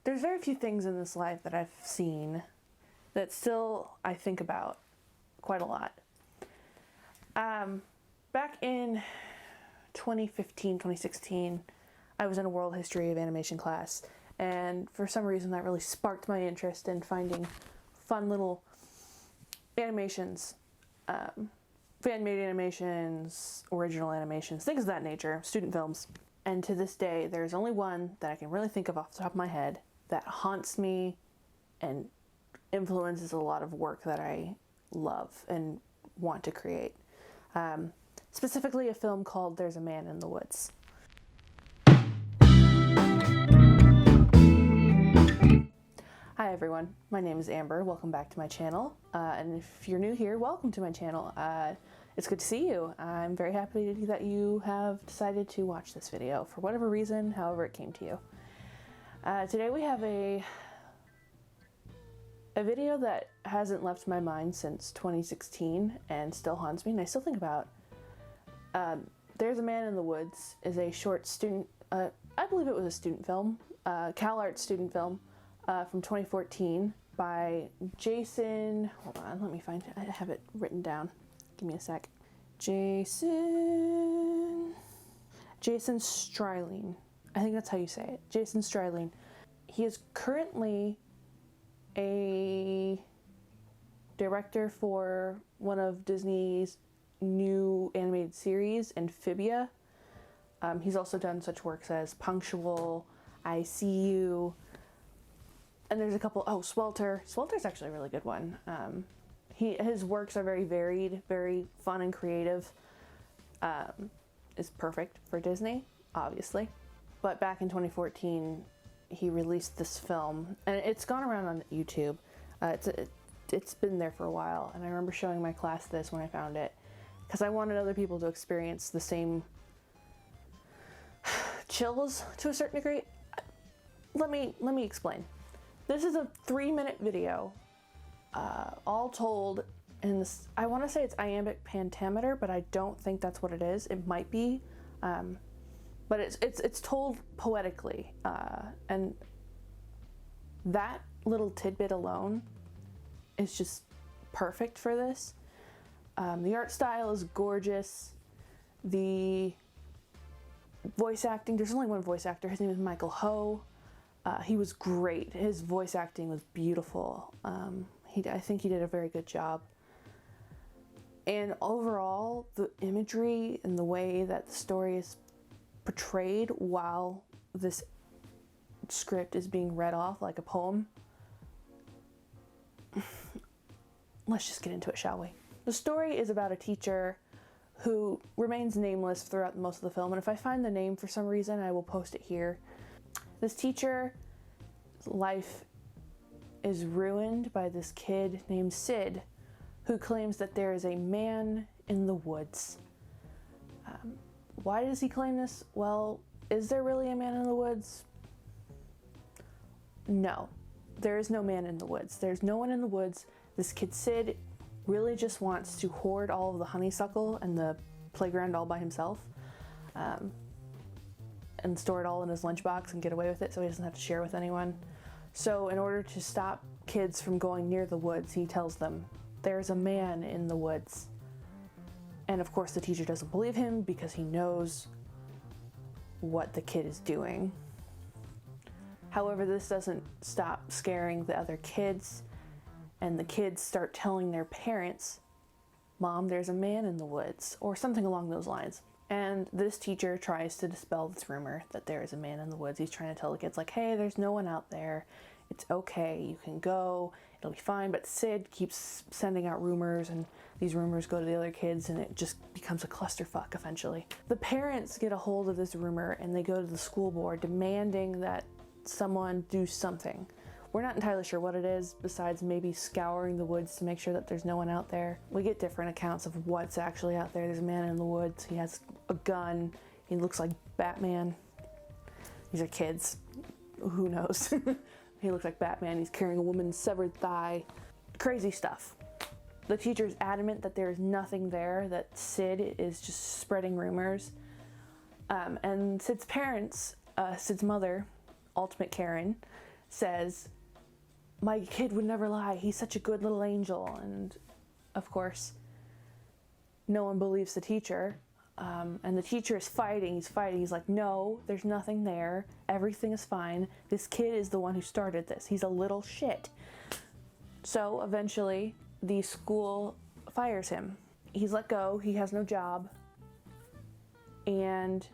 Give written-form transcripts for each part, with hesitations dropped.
There's very few things in this life that I've seen that still I think about quite a lot. Back in 2015, 2016, I was in a world history of animation class, and for some reason that really sparked my interest in finding fun little animations, fan-made animations, original animations, things of that nature, student films. And to this day, there's only one that I can really think of off the top of my head that haunts me and influences a lot of work that I love and want to create. Specifically a film called There's a Man in the Woods. Hi everyone, my name is Amber. Welcome back to my channel. And if you're new here, welcome to my channel. It's good to see you. I'm very happy that you have decided to watch this video for whatever reason, however it came to you. Today we have a video that hasn't left my mind since 2016 and still haunts me and I still think about. There's a Man in the Woods is a short student, I believe it was a student film, CalArts student film from 2014 by Jason, hold on, let me find it, I have it written down, give me a sec. Jason Streilein, I think that's how you say it, Jacob Streilein. He is currently a director for one of Disney's new animated series, Amphibia. He's also done such works as Punctual, I See You, and there's a couple, Swelter. Swelter's actually a really good one. His works are very varied, very fun and creative. Is perfect for Disney, obviously. But back in 2014, he released this film, and it's gone around on YouTube. It's been there for a while, and I remember showing my class this when I found it, because I wanted other people to experience the same chills to a certain degree. Let me explain. This is a 3-minute video, all told in this, I want to say it's iambic pentameter, but I don't think that's what it is. It might be, but it's told poetically, and that little tidbit alone is just perfect for this. The art style is gorgeous. The voice acting, there's only one voice actor, his name is Michael Ho. He was great. His voice acting was beautiful. I think he did a very good job. And overall, the imagery and the way that the story is portrayed while this script is being read off like a poem. Let's just get into it, shall we? The story is about a teacher who remains nameless throughout most of the film, and if I find the name for some reason, I will post it here. This teacher's life is ruined by this kid named Sid, who claims that there is a man in the woods. Why does he claim this? Well, is there really a man in the woods? No, there is no man in the woods. There's no one in the woods. This kid Sid really just wants to hoard all of the honeysuckle and the playground all by himself, and store it all in his lunchbox and get away with it so he doesn't have to share with anyone. So in order to stop kids from going near the woods, he tells them, there's a man in the woods. And of course the teacher doesn't believe him because he knows what the kid is doing. However, this doesn't stop scaring the other kids, and the kids start telling their parents, Mom, there's a man in the woods, or something along those lines. And this teacher tries to dispel this rumor that there is a man in the woods. He's trying to tell the kids, like, hey, there's no one out there. It's okay, you can go, it'll be fine. But Sid keeps sending out rumors, and these rumors go to the other kids, and it just becomes a clusterfuck eventually. The parents get a hold of this rumor, and they go to the school board demanding that someone do something. We're not entirely sure what it is, besides maybe scouring the woods to make sure that there's no one out there. We get different accounts of what's actually out there. There's a man in the woods, he has a gun, he looks like Batman. These are kids, who knows? He looks like Batman, he's carrying a woman's severed thigh. Crazy stuff. The teacher's adamant that there is nothing there, that Sid is just spreading rumors. And Sid's parents, Sid's mother, Ultimate Karen, says, "My kid would never lie. He's such a good little angel." And of course, no one believes the teacher. And the teacher is fighting. He's fighting. He's like, "No, there's nothing there. Everything is fine. This kid is the one who started this. He's a little shit." So eventually, the school fires him. He's let go. He has no job. And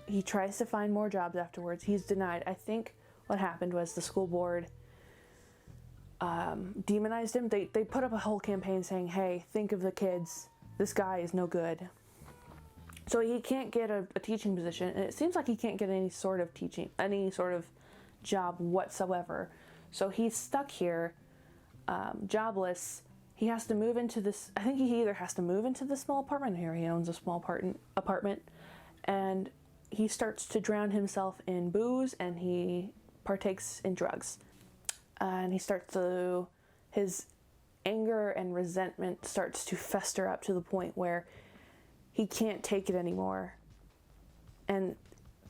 he tries to find more jobs afterwards. He's denied. I think what happened was the school board demonized him. They put up a whole campaign saying, "Hey, think of the kids. This guy is no good." So he can't get a teaching position, and it seems like he can't get any sort of job whatsoever. So he's stuck here, jobless. He has to move into this, I think he either has to move into the small apartment, here he owns a small apartment, and he starts to drown himself in booze, and he partakes in drugs. And his anger and resentment starts to fester up to the point where he can't take it anymore. And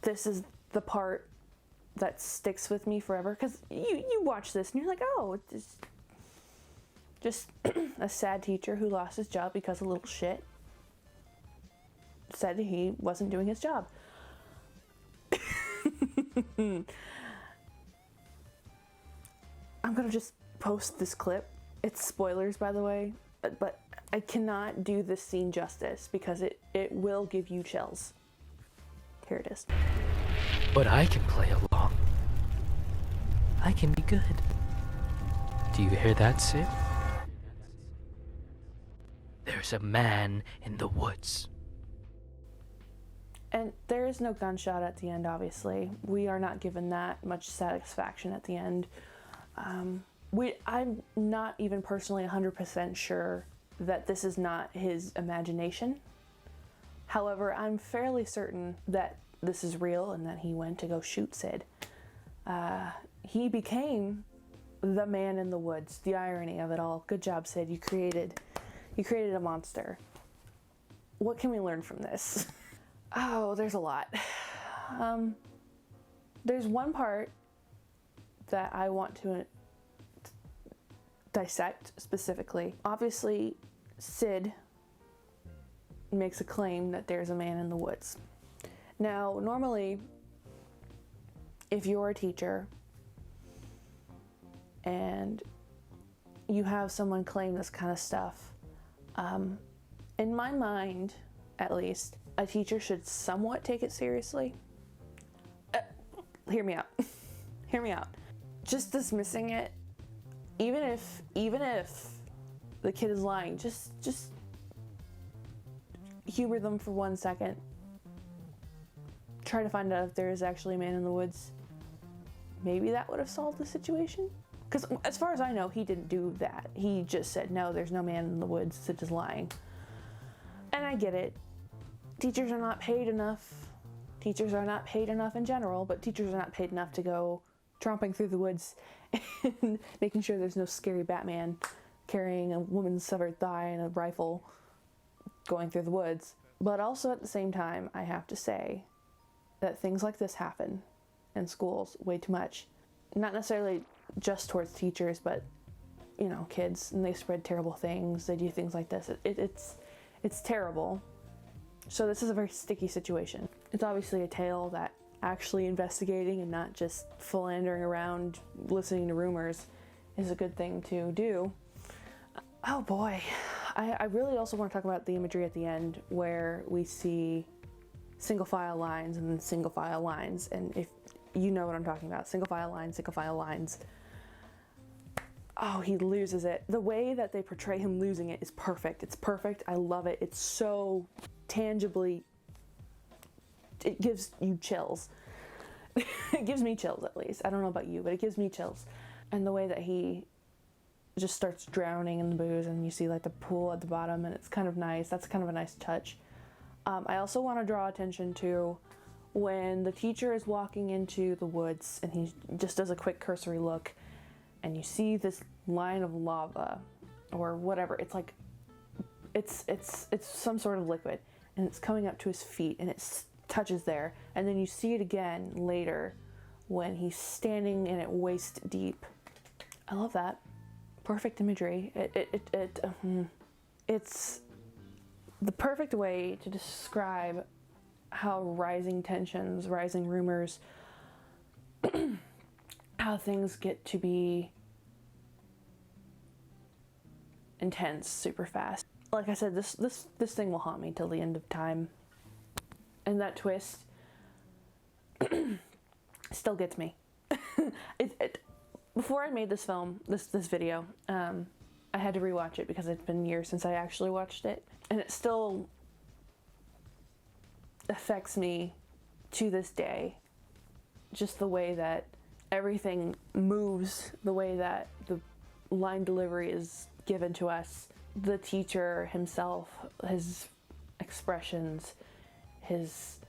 this is the part that sticks with me forever, because you watch this and you're like, oh, it's just a sad teacher who lost his job because a little shit said he wasn't doing his job. I'm gonna just post this clip. It's spoilers, by the way, but I cannot do this scene justice because it will give you chills. Here it is. But I can play along. I can be good. Do you hear that, Sid? There's a man in the woods. And there is no gunshot at the end, obviously. We are not given that much satisfaction at the end. I'm not even personally 100% sure that this is not his imagination. However, I'm fairly certain that this is real and that he went to go shoot Sid. He became the man in the woods. The irony of it all. Good job, Sid. You created a monster. What can we learn from this? Oh, there's a lot. There's one part that I want to dissect specifically. Obviously, Sid makes a claim that there's a man in the woods. Now, normally, if you're a teacher and you have someone claim this kind of stuff, in my mind, at least, a teacher should somewhat take it seriously. Hear me out. Hear me out. Just dismissing it, even if the kid is lying, just humor them for 1 second. Try to find out if there is actually a man in the woods. Maybe that would have solved the situation. Because as far as I know, he didn't do that. He just said, "No, there's no man in the woods," Sid is lying. And I get it. Teachers are not paid enough. Teachers are not paid enough in general, but teachers are not paid enough to go tromping through the woods and making sure there's no scary Batman carrying a woman's severed thigh and a rifle going through the woods. But also at the same time, I have to say that things like this happen in schools way too much. Not necessarily just towards teachers, but, you know, kids, and they spread terrible things. They do things like this. It's terrible. So this is a very sticky situation. It's obviously a tale that actually investigating and not just philandering around listening to rumors is a good thing to do. Oh boy. I really also want to talk about the imagery at the end where we see single file lines and then single file lines. And if you know what I'm talking about, single file lines. Oh, he loses it. The way that they portray him losing it is perfect. It's perfect. I love it. It's so tangibly, it gives you chills. It gives me chills, at least. I don't know about you, but it gives me chills. And the way that he just starts drowning in the booze and you see like the pool at the bottom, and it's kind of nice. That's kind of a nice touch. I also want to draw attention to when the teacher is walking into the woods and he just does a quick cursory look and you see this line of lava or whatever. It's like, it's some sort of liquid, and it's coming up to his feet and it touches there, and then you see it again later when he's standing in it waist deep. I love that. Perfect imagery. It's the perfect way to describe how rising tensions, rising rumors, how things get to be intense super fast. Like I said, this thing will haunt me till the end of time. And that twist still gets me. Before I made this film, this video, I had to rewatch it because it's been years since I actually watched it. And it still affects me to this day. Just the way that everything moves, the way that the line delivery is given to us, the teacher himself, his expressions, his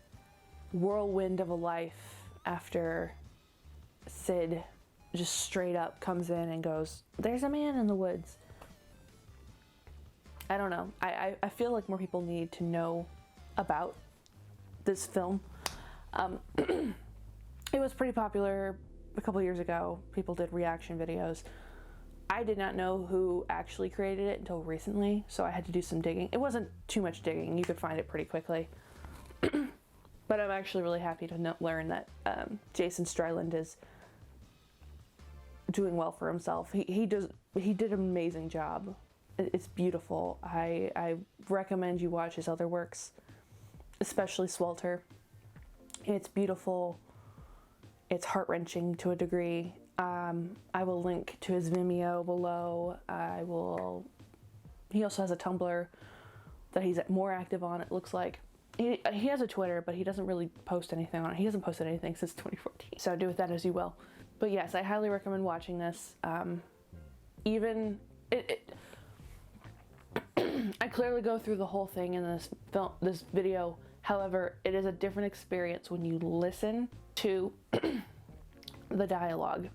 whirlwind of a life after Sid just straight up comes in and goes, "There's a man in the woods." I don't know. I feel like more people need to know about this film. It was pretty popular a couple years ago. People did reaction videos. I did not know who actually created it until recently, so I had to do some digging. It wasn't too much digging. You could find it pretty quickly. But I'm actually really happy to learn that Jacob Streilein is doing well for himself. He did an amazing job. It's beautiful. I recommend you watch his other works, especially Swelter. It's beautiful. It's heart-wrenching to a degree. I will link to his Vimeo below. He also has a Tumblr that he's more active on, it looks like. He has a Twitter, but he doesn't really post anything on it. He hasn't posted anything since 2014. So do with that as you will. But yes, I highly recommend watching this. I clearly go through the whole thing in this video. However, it is a different experience when you listen to the dialogue.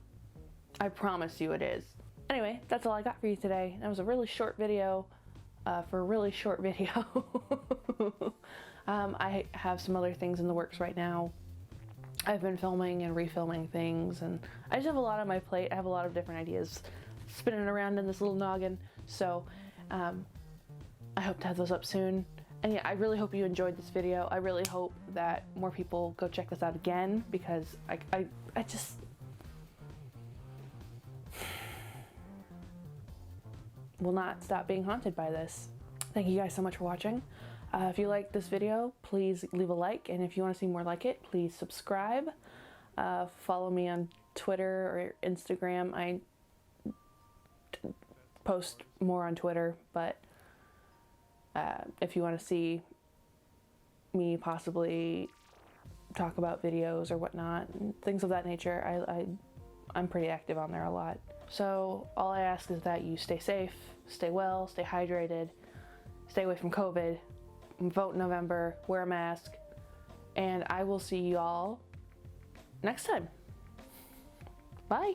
I promise you it is. Anyway, that's all I got for you today. That was a really short video for a really short video. I have some other things in the works right now. I've been filming and refilming things, and I just have a lot on my plate. I have a lot of different ideas spinning around in this little noggin. So I hope to have those up soon. And yeah, I really hope you enjoyed this video. I really hope that more people go check this out again, because I just will not stop being haunted by this. Thank you guys so much for watching. If you liked this video, please leave a like, and if you want to see more like it, please subscribe. Follow me on Twitter or Instagram. I post more on Twitter, but if you want to see me possibly talk about videos or whatnot, things of that nature, I'm pretty active on there a lot. So all I ask is that you stay safe, stay well, stay hydrated, stay away from COVID, vote in November, wear a mask, and I will see y'all next time. Bye.